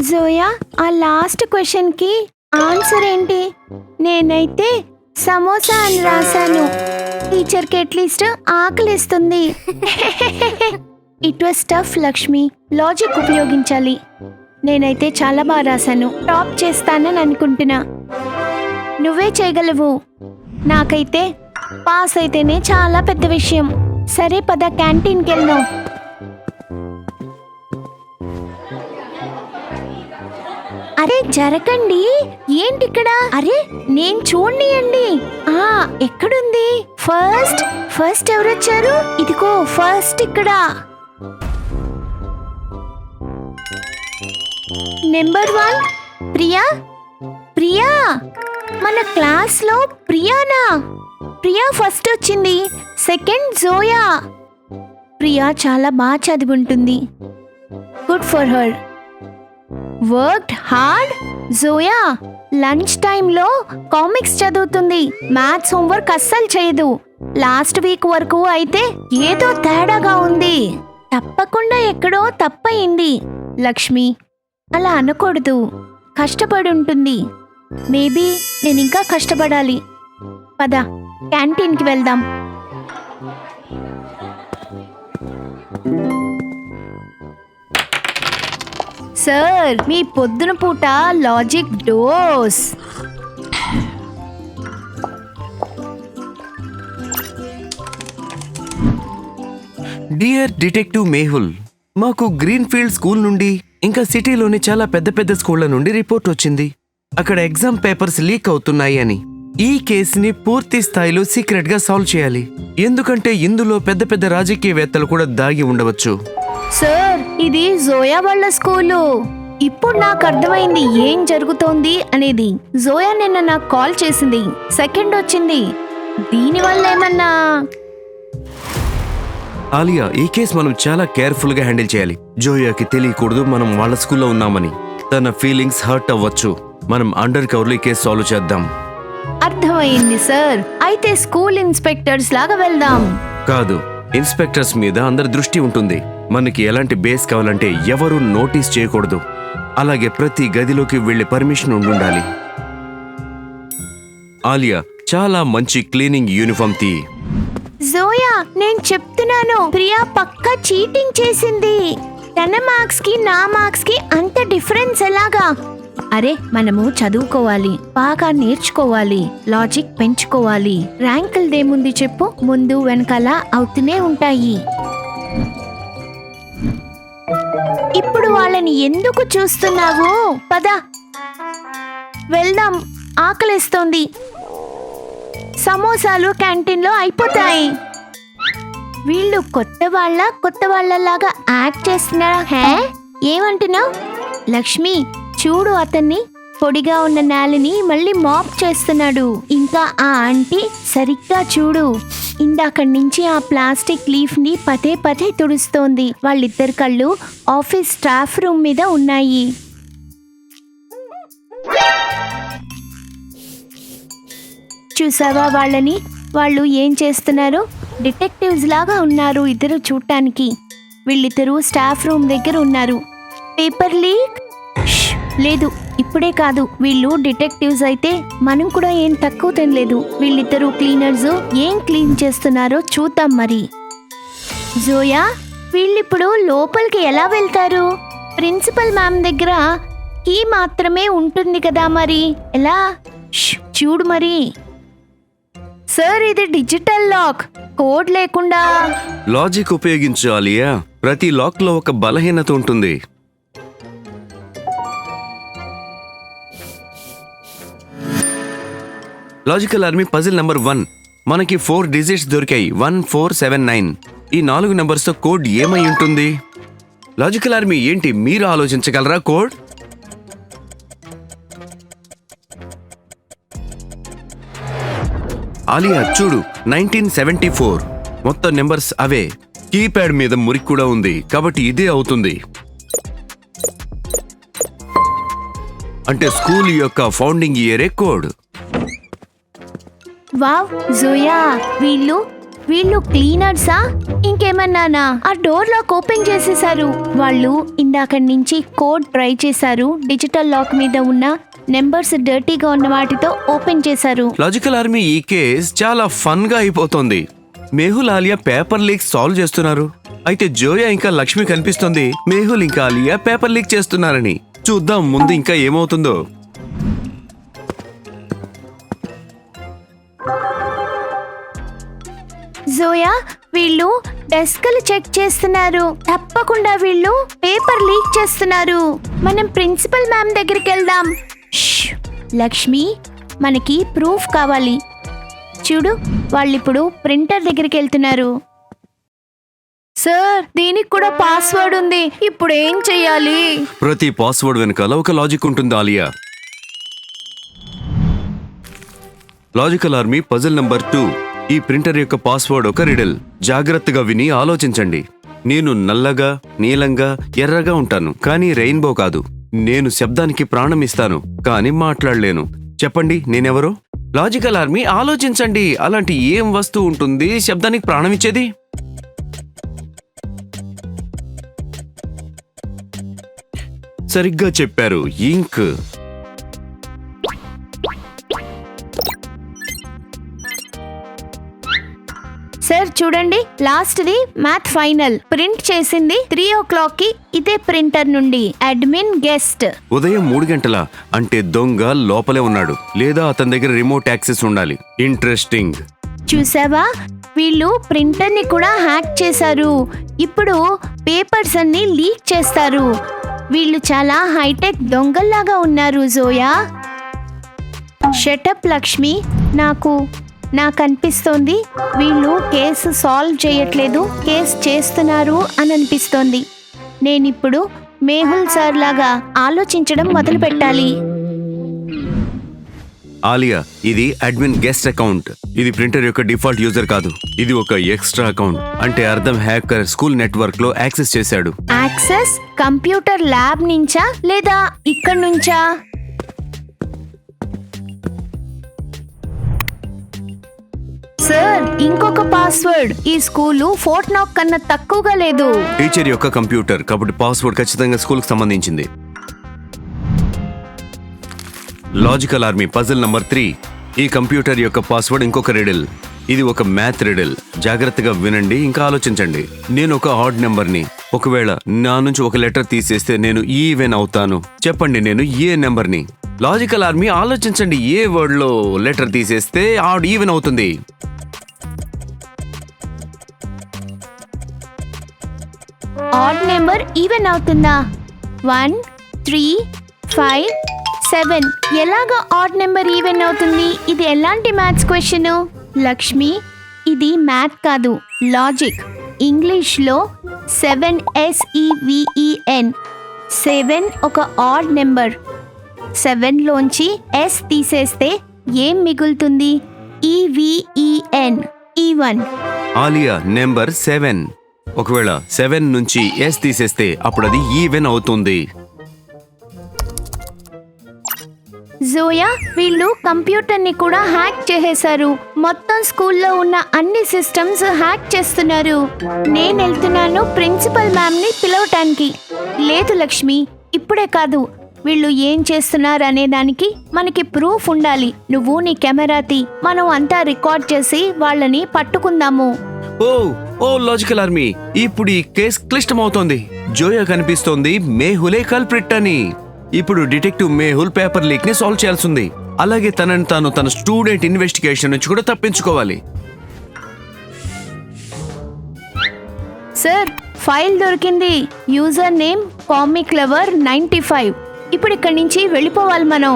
జోయా, ఆ last question కి answer ఏంటి? నేనైతే సమోసా అని రాశాను. టీచర్కి అట్లీస్ట్ ఆకలిస్తుంది. It was tough Lakshmi. Logic ఉపయోగించాలి. నేనైతే చాలా బాగా రాశాను. టాప్ చేస్తానని అనుకుంటున్నా. నువ్వే చేయగలవు. నాకైతే పాస్ అయితేనే చాలా పెద్ద విషయం. సరే పద, క్యాంటీన్కి వెళ్దాం. అరే జరగండి, ఏంటి ఇక్కడ? అరే నేను చూడనియండి. ఎక్కడుంది ఫస్ట్ ఎవరొచ్చారు? ఇదిగో ఫస్ట్ ఇక్కడ. నెంబర్ 1 ప్రియా. ప్రియా మన క్లాస్ లో ప్రియానా? ప్రియా ఫస్ట్ వచ్చింది. సెకండ్ జోయా. ప్రియా చాలా బాగా చదివి ఉంటుంది. Good for her. Worked hard. Zoya lunch టైంలో కామిక్స్ చదువుతుంది. మ్యాథ్స్ హోంవర్క్ అస్సలు చేయదు. లాస్ట్ వీక్ వరకు అయితే ఏదో తేడాగా ఉంది. తప్పకుండా ఎక్కడో తప్పయింది. లక్ష్మి అలా అనకూడదు. కష్టపడి ఉంటుంది. మేబీ నేను ఇంకా కష్టపడాలి. పద క్యాంటీన్కి వెళ్దాం. సార్, మీ పొద్దున పూట logic dose. Dear detective Mehul, మాకు గ్రీన్ఫీల్డ్ స్కూల్ నుండి ఇంకా సిటీలోని చాలా పెద్ద పెద్ద స్కూళ్ల నుండి రిపోర్ట్ వచ్చింది. అక్కడ ఎగ్జామ్ పేపర్స్ లీక్ అవుతున్నాయి అని. ఈ కేసుని పూర్తి స్థాయిలో సీక్రెట్ గా సాల్వ్ చేయాలి. ఎందుకంటే ఇందులో పెద్ద పెద్ద రాజకీయవేత్తలు కూడా దాగి ఉండవచ్చు. సార్, ఇది జోయా వాళ్ళ స్కూలు. ఇప్పుడు నాకు అర్థమైంది ఏం జరుగుతోంది అనేది. జోయా నిన్న నాకు కాల్ చేసింది. సెకండ్ వచ్చింది. దీనివల్ల ఏమన్నా? ఆలియా, ఈ కేసు మనం చాలా కేర్ఫుల్ గా హ్యాండిల్ చేయాలి. జోయాకి తెలియకూడదు మనం వాళ్ళ స్కూల్లో ఉన్నామని. తన ఫీలింగ్స్ హర్ట్ అవ్వచ్చు. మనం అండర్ కవర్లో ఈ కేసు సాల్వ్ చేద్దాం. అర్థమైంది సార్. అయితే స్కూల్ ఇన్స్పెక్టర్స్ లాగా వెళ్దాం. కాదు, ఇన్స్పెక్టర్స్ మీద అందరి దృష్టి ఉంటుంది. మనకి ఎలాంటి బేస్ కావాలంటే ఎవరూ నోటీస్ చేయకూడదు. అలాగే ప్రతి గదిలోకి వెళ్లే పర్మిషన్ ఉండాలి. ఆలియా, చాలా మంచి క్లీనింగ్ యూనిఫామ్ తీ. జోయా, నేను చెప్తున్నాను, ప్రియా పక్కా చీటింగ్ చేసింది. తన మార్క్స్ కి నా మార్క్స్ కి అంత డిఫరెన్స్ ఎలాగా? అరే మనము చదువుకోవాలి, బాగా నేర్చుకోవాలి, లాజిక్ పెంచుకోవాలి. ర్యాంకులదేముంది చెప్పు, ముందు వెనకాల అవుతూనే ఉంటాయి. ఇప్పుడు వాళ్ళని ఎందుకు చూస్తున్నావు? పద వెళ్దాం, ఆకలిస్తోంది. సమోసాలు క్యాంటీన్లో అయిపోతాయి. వీళ్ళు కొత్త వాళ్ళలాగా యాక్ట్ చేస్తున్నారా? హే, ఏమంటున్నావు? లక్ష్మి చూడు, అతన్ని పొడిగా ఉన్న నేలని మళ్ళీ మాప్ చేస్తున్నాడు. ఇంకా ఆ ఆంటీ సరిగ్గా చూడు, ఇందాకడి నుంచి ఆ ప్లాస్టిక్ లీఫ్ ని పదే పదే తుడుస్తోంది. వాళ్ళిద్దరు కళ్ళు ఆఫీస్ స్టాఫ్ రూమ్ మీద ఉన్నాయి. చూసావా వాళ్ళని? వాళ్ళు ఏం చేస్తున్నారు? డిటెక్టివ్స్ లాగా ఉన్నారు ఇద్దరు చూడటానికి. వీళ్ళిద్దరూ స్టాఫ్ రూమ్ దగ్గర ఉన్నారు. Paper leak? లేదు, ఇప్పుడే కాదు. వీళ్ళు డిటెక్టివ్స్ అయితే మనం కూడా ఏం తక్కువ తినలేదు. వీళ్ళిద్దరూ క్లీనర్స్. ఏం క్లీన్ చేస్తున్నారో చూద్దాం మరి. జోయా, వీళ్ళిప్పుడు లోపలికి ఎలా వెళ్తారు? ప్రిన్సిపల్ మ్యామ్ దగ్గర కీ మాత్రమే ఉంటుంది కదా, మరి ఎలా? చూడు మరి. సార్, ఇది డిజిటల్ లాక్, కోడ్ లేకుండా. లాజిక్ ఉపయోగించాలియా. ప్రతి లాక్ లో ఒక బలహీనత ఉంటుంది. Logical army puzzle number 1. మనకి 4 డిజిట్స్ దొరికాయి. 1479. ఈ 4 నెంబర్స్ తో కోడ్ ఏమై ఉంటుంది? లాజికల్ ఆర్మీ ఏంటి, మీరు ఆలోచించగలరా? కోడ్ ఆలియా చూడు, 1974. మొత్తం నెంబర్స్ అవే. కీప్యాడ్ మీద మురికి కూడా ఉంది, కాబట్టి ఇదే అవుతుంది. అంటే స్కూల్ యొక్క ఫౌండింగ్ ఇయరే కోడ్. వావ్ జోయా, వీళ్ళు వీళ్ళు క్లీనర్సా ఇంకేమన్నానా? ఆ డోర్ లాక్ ఓపెన్ చేసేశారు. వాళ్ళు ఇందాక నుంచి కోడ్ ట్రై చేశారు. డిజిటల్ లాక్ మీద ఉన్న నెంబర్స్ డర్టీగా ఉన్న వాటితో ఓపెన్ చేశారు. లాజికల్ ఆర్మీ, ఈ కేస్ చాలా ఫన్ గా అయిపోతుంది. Mehul, Alia paper leak solve చేస్తున్నారు. అయితే జోయా ఇంకా లక్ష్మి కనిపిస్తుంది మేహుల్ ఇంకా ఆలియా పేపర్ లీక్ చేస్తున్నారని. చూద్దాం ముందు ఇంకా ఏమవుతుందో. జోయా, వీళ్ళు డెస్క్లు చెక్ చేస్తున్నారు. తప్పకుండా వీళ్ళు పేపర్ లీక్ చేస్తున్నారు. మనం ప్రిన్సిపల్ మ్యామ్ దగ్గరికి వెళ్దాం. ష్! లక్ష్మి, మనకి ప్రూఫ్ కావాలి. చూడు, వాళ్ళిప్పుడు ప్రింటర్ దగ్గరికి వెళ్తున్నారు. సార్, దీనికి కూడా పాస్వర్డ్ ఉంది. ఇప్పుడు ఏం చెయ్యాలి? ప్రతి పాస్వర్డ్ వెనకాల ఒక లాజిక్ ఉంటుంది Alia. Logical army, puzzle number 2. ఈ ప్రింటర్ యొక్క పాస్వర్డ్ ఒక రిడల్. జాగ్రత్తగా విని ఆలోచించండి. నేను నల్లగా, నీలంగా, ఎర్రగా ఉంటాను, కానీ రెయిన్బో కాదు. నేను శబ్దానికి ప్రాణం ఇస్తాను, కానీ మాట్లాడలేను. చెప్పండి, నేనెవరో? లాజికల్ ఆర్మీ, ఆలోచించండి. అలాంటి ఏం వస్తువు ఉంటుంది శబ్దానికి ప్రాణం ఇచ్చేది? సరిగ్గా చెప్పారు, ఇంక్. సార్ చూడండి, లాస్ట్ది మ్యాథ్ ఫైనల్ ప్రింట్ చేసింది 3 o'clock కి ఇదే ప్రింటర్ నుండి. Admin guest. ఉదయం 3 గంటల అంటే దొంగ లోపలే ఉన్నాడు, లేదా అతని దగ్గర రిమోట్ యాక్సెస్ ఉండాలి. ఇంట్రెస్టింగ్. చూసావా, వీళ్ళు ప్రింటర్ ని కూడా హ్యాక్ చేశారు. ఇప్పుడు పేపర్స్ అన్ని లీక్ చేస్తారు. వీళ్ళు చాలా హైటెక్ దొంగల్లాగా ఉన్నారు. జోయా, షటప్ లక్ష్మి. నాకు అనిపిస్తోంది వీళ్ళు కేసు సాల్వ్ చేయట్లేదు, కేసు చేస్తున్నారు అని అనిపిస్తోంది. నేనిప్పుడు మేహుల్ సార్ లాగా ఆలోచించడం మొదలు పెట్టాలి. ఆలియా, ఇది అడ్మిన్ గెస్ట్ అకౌంట్. ఇది ప్రింటర్ యొక్క డిఫాల్ట్ యూజర్ కాదు. ఇది ఒక ఎక్స్ట్రా అకౌంట్. అంటే అర్థం, హ్యాకర్ స్కూల్ నెట్వర్క్ లో యాక్సెస్ చేశాడు. యాక్సెస్ కంప్యూటర్ ల్యాబ్ నుంచా లేదా ఇక్కడ నుంచా? సార్, ఇంకొక పాస్వర్డ్. ఈ స్కూలు ఫోర్ట్ నాక్ కన్నా తక్కువగా లేదు. టీచర్ యొక్క కంప్యూటర్ కాబట్టి పాస్వర్డ్ ఖచ్చితంగా స్కూల్ కి సంబంధించింది. Logical army, puzzle number 3. ఈ కంప్యూటర్ యొక్క పాస్వర్డ్ ఇంకొక రిడిల్. ఇది ఒక మ్యాథ్ రిడిల్. జాగ్రత్తగా వినండి, ఇంకా ఆలోచించండి. నేను ఒక ఆడ్ నెంబర్ని. ఒకవేళ నా నుంచి ఒక లెటర్ తీసేస్తే నేను ఈవెన్ అవుతాను. చెప్పండి, నేను ఏ నెంబర్ని? లాజికల్ ఆర్మీ, ఆలోచించండి. ఏ వర్డ్ లో లెటర్ తీసేస్తే ఆడ్ ఈవెన్ అవుతుంది? ఆడ్ నెంబర్ ఈవెన్ అవుతుందా? 1, 3, 5, 7. ఎలాగా ఆడ్ నెంబర్ ఈవెన్ అవుతుంది? ఇది ఎలాంటి మ్యాథ్స్ క్వశ్చన్? లక్ష్మి, ఇది మ్యాథ్ కాదు, లాజిక్. ఇంగ్లీష్లో 7 SEVEN. 7 ఒక ఆడ్ నెంబర్. 7లోంచి S తీసేస్తే ఏం మిగులుతుంది? EVEN, even. ఆలియా, నెంబర్ 7. ఒకవేళ 7 నుంచి S తీసేస్తే అప్పుడు అది ఈవెన్ అవుతుంది. జోయా, వీళ్ళు కంప్యూటర్ ని కూడా హ్యాక్ చేసేశారు. మొత్తం స్కూల్లో ఉన్న అన్ని సిస్టమ్స్ హ్యాక్ చేస్తున్నారు. నేను వెళ్తున్నాను ప్రిన్సిపల్ మ్యామ్ ని పిలవటానికి. లేదు లక్ష్మి, ఇప్పుడే కాదు. వీళ్ళు ఏం చేస్తున్నారు అనే దానికి మనకి ప్రూఫ్ ఉండాలి. నువ్వు నీ కెమెరాతి మనం అంతా రికార్డ్ చేసి వాళ్ళని పట్టుకుందాము. ఓ లాజికల్ ఆర్మీ, ఇప్పుడు ఈ కేసు క్లిష్టమవుతోంది. జోయా కనిపిస్తోంది మేహులే కల్ప్రిట్ అని. ఇప్పుడు డిటెక్టివ్ మేహుల్ పేపర్ లీక్ ని సాల్వ్ చేయాల్సింది. అలాగే తనని తాను తన స్టూడెంట్ ఇన్వెస్టిగేషన్ నుంచి కూడా తప్పించుకోవాలి. సార్, ఫైల్ దొరికింది. User name comic lover 95. ఇప్పుడు ఇక్కడి నుంచి వెళ్ళిపోవాలి మనం.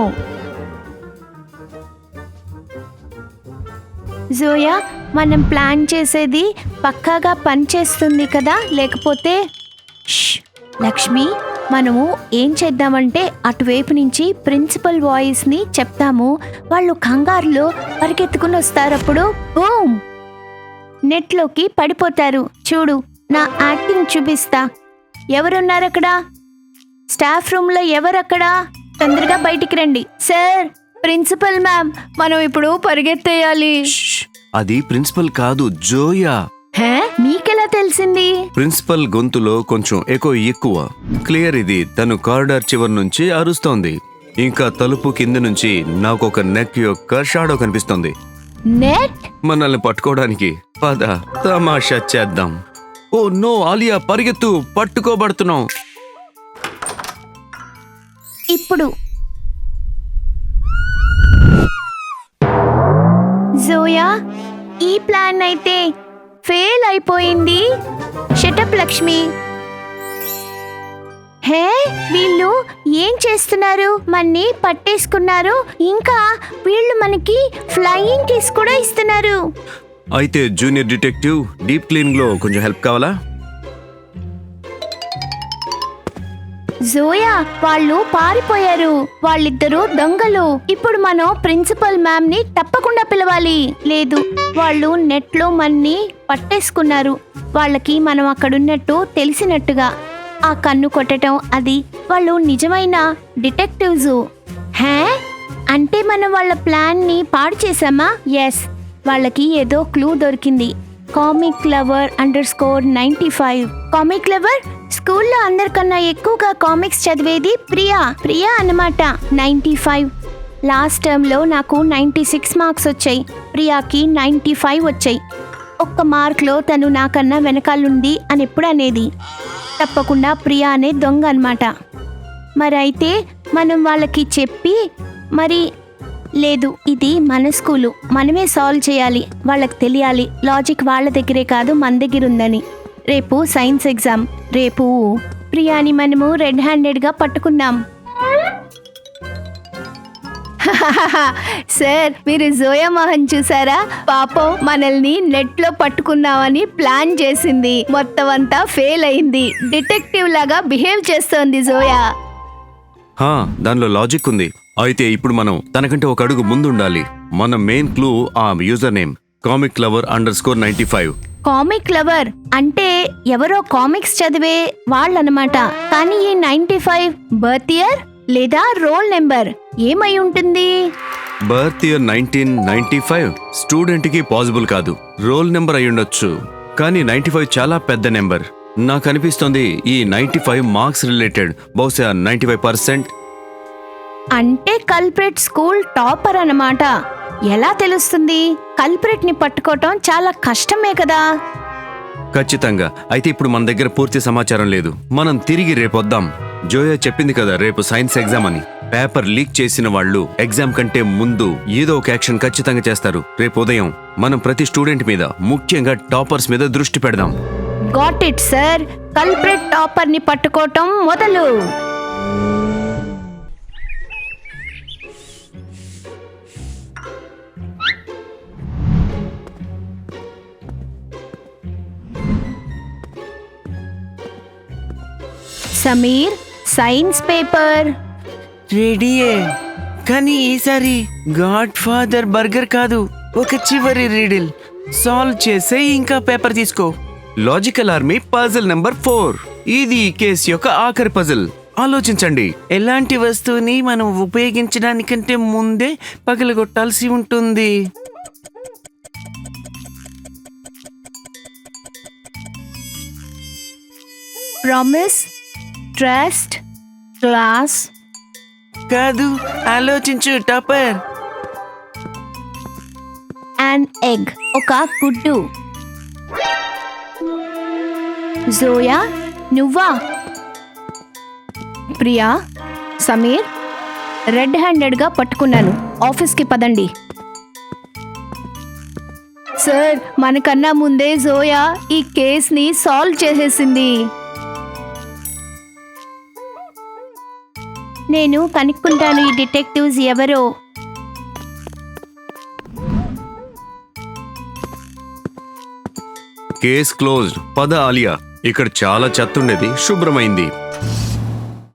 జోయా, మనం ప్లాన్ చేసేది పక్కాగా పనిచేస్తుంది కదా? లేకపోతే లక్ష్మి, మనము ఏం చేద్దామంటే అటువైపు నుంచి ప్రిన్సిపల్ వాయిస్ ని చెప్తాము. వాళ్ళు కంగారులో పరిగెత్తుకుని వస్తారు. అప్పుడు బూమ్, నెట్లోకి పడిపోతారు. చూడు, నా యాక్టింగ్ చూపిస్తా. ఎవరున్నారు అక్కడ? స్టాఫ్ రూమ్ లో ఎవరక్కడ? తొందరగా బయటికి రండి. సార్, ప్రిన్సిపల్ మ్యామ్, మనం ఇప్పుడు పరిగెత్తేయాలి. అది ప్రిన్సిపల్ కాదు, జోయా. హే, మీకెలా తెలిసింది? ప్రిన్సిపల్ గొంతులో కొంచెం ఎక్కువ. క్లియర్ ఇది. తను కారిడార్ చివరి నుంచి అరుస్తోంది. ఇంకా తలుపు కింద నుంచి నాకు ఒక నెక్ యొక్క షాడో కనిపిస్తోంది. నెట్? మనల్ని పట్టుకోవడానికి. పద తమాషా చేద్దాం. ఓ నో ఆలియా, పరిగెత్తు, పట్టుకోబడుతున్నాం. ఇప్పుడు జోయా, ఈ ప్లాన్ అయితే ఫెయిల్ అయిపోయింది. షటప్ లక్ష్మి. హే, వీళ్ళు ఏం చేస్తున్నారు? మన్ని పట్టేసుకున్నారు. ఇంకా వీళ్ళు మనకి ఫ్లయింగ్ కిస్ కూడా ఇస్తున్నారు. అయితే జూనియర్ డిటెక్టివ్, డీప్ క్లీన్ లో కొంచెం హెల్ప్ కావాలా? జోయా, వాళ్ళు పారిపోయారు. వాళ్ళిద్దరూ దొంగలు. ఇప్పుడు మనం ప్రిన్సిపల్ మ్యామ్ ని తప్పకుండా పిలవాలి. లేదు, వాళ్ళు నెట్ లో మన్ని పట్టేసుకున్నారు. వాళ్ళకి మనం అక్కడున్నట్టు తెలిసినట్టుగా ఆ కన్ను కొట్టడం, అది వాళ్ళు నిజమైన డిటెక్టివ్స్. హే, అంటే మనం వాళ్ళ ప్లాన్ ని పాడు చేసామా? ఎస్, వాళ్ళకి ఏదో క్లూ దొరికింది. Comic lover _95. Comic lover? స్కూల్లో అందరికన్నా ఎక్కువగా కామిక్స్ చదివేది ప్రియా అన్నమాట. 95. లాస్ట్ టర్మ్లో నాకు 96 మార్క్స్ వచ్చాయి. ప్రియాకి 95 వచ్చాయి. ఒక్క మార్క్లో తను నాకన్నా వెనకాలంది అని ఎప్పుడు అనేది. తప్పకుండా ప్రియా అనే దొంగ అన్నమాట. మరి అయితే మనం వాళ్ళకి చెప్పి, మరి లేదు, ఇది మన స్కూలు, మనమే సాల్వ్ చేయాలి. వాళ్ళకి తెలియాలి లాజిక్ వాళ్ళ దగ్గరే కాదు, మన దగ్గర ఉందని. రేపు సైన్స్ ఎగ్జామ్. రేపు ప్రియాని మనము రెడ్ హ్యాండెడ్గా పట్టుకుందాం. సార్, మీరు జోయా మోహన్ చూసారా? పాపం మనల్ని నెట్ లో పట్టుకుందామని ప్లాన్ చేసింది. మొత్తం అంతా ఫెయిల్ అయింది. డిటెక్టివ్ లాగా బిహేవ్ చేస్తోంది జోయా. దానిలో లాజిక్ ఉంది. అయితే ఇప్పుడు మనం తనకంటే ఒక అడుగు ముందు ఉండాలి. మన మెయిన్ క్లూ ఆ user name comic lover _95. Comic lover అంటే ఎవరో కామిక్స్ చదివే వాళ్ళనమాట. కానీ ఈ 95 బర్త్ ఇయర్ లేదా రోల్ నెంబర్ ఏమై ఉంటుంది? బర్త్ ఇయర్ 1995 స్టూడెంట్ కి పాసిబుల్ కాదు. రోల్ నెంబర్ అయి ఉండొచ్చు, కానీ 95 చాలా పెద్ద నెంబర్. నాకు అనిపిస్తుంది ఈ 95 మార్క్స్ రిలేటెడ్. బహుశా 95%. అంటే కల్ప్రిట్ స్కూల్ టాపర్ అన్నమాట. ఎలా తెలుస్తుంది? కల్ప్రిట్ ని పట్టుకోవటం చాలా కష్టమే కదా. ఖచ్చితంగా. అయితే ఇప్పుడు మన దగ్గర పూర్తి సమాచారం లేదు. మనం తిరిగి రేపొద్దాం. జోయా చెప్పింది కదా రేపు సైన్స్ ఎగ్జామ్ అని. పేపర్ లీక్ చేసిన వాళ్ళు ఎగ్జామ్ కంటే ముందు ఏదో ఒక యాక్షన్ ఖచ్చితంగా చేస్తారు. రేపు ఉదయం మనం ప్రతి స్టూడెంట్ మీద, ముఖ్యంగా టాపర్స్ మీద దృష్టి పెడదాం. Got it sir. Culprit topper ని పట్టుకోవటం మొదలు. సమీర్, సైన్స్ పేపర్ రెడీయే. కానీ ఈసారి గాడ్ ఫాదర్ బర్గర్ కాదు, ఒక చివరి రీడిల్ సాల్వ్ చేసే. ఇంకా పేపర్ తీసుకో. Logical army puzzle number 4. ఇది ఈ కేసు యొక్క ఆఖరి పజిల్. ఆలోచించండి. ఎలాంటి వస్తువుని మనం ఉపయోగించడానికంటే ముందే పగలగొట్టాల్సి ఉంటుంది? Promise, trust, class. కాదు, ఆలోచించు టాపర్. అండ్ ఎగ్, ఒక గుడ్డు. జోయా, నువ్వా? ప్రియా, సమీర్, రెడ్ హ్యాండెడ్గా పట్టుకున్నాను. ఆఫీస్కి పదండి. సార్, మనకన్నా ముందే జోయా ఈ కేస్ని సాల్వ్ చేసేసింది. నేను కనుక్కుంటాను ఈ డిటెక్టివ్స్ ఎవరో. Case closed. పద ఆలియా, ఇక్కడ చాలా చెత్త ఉండేది, శుభ్రమైంది.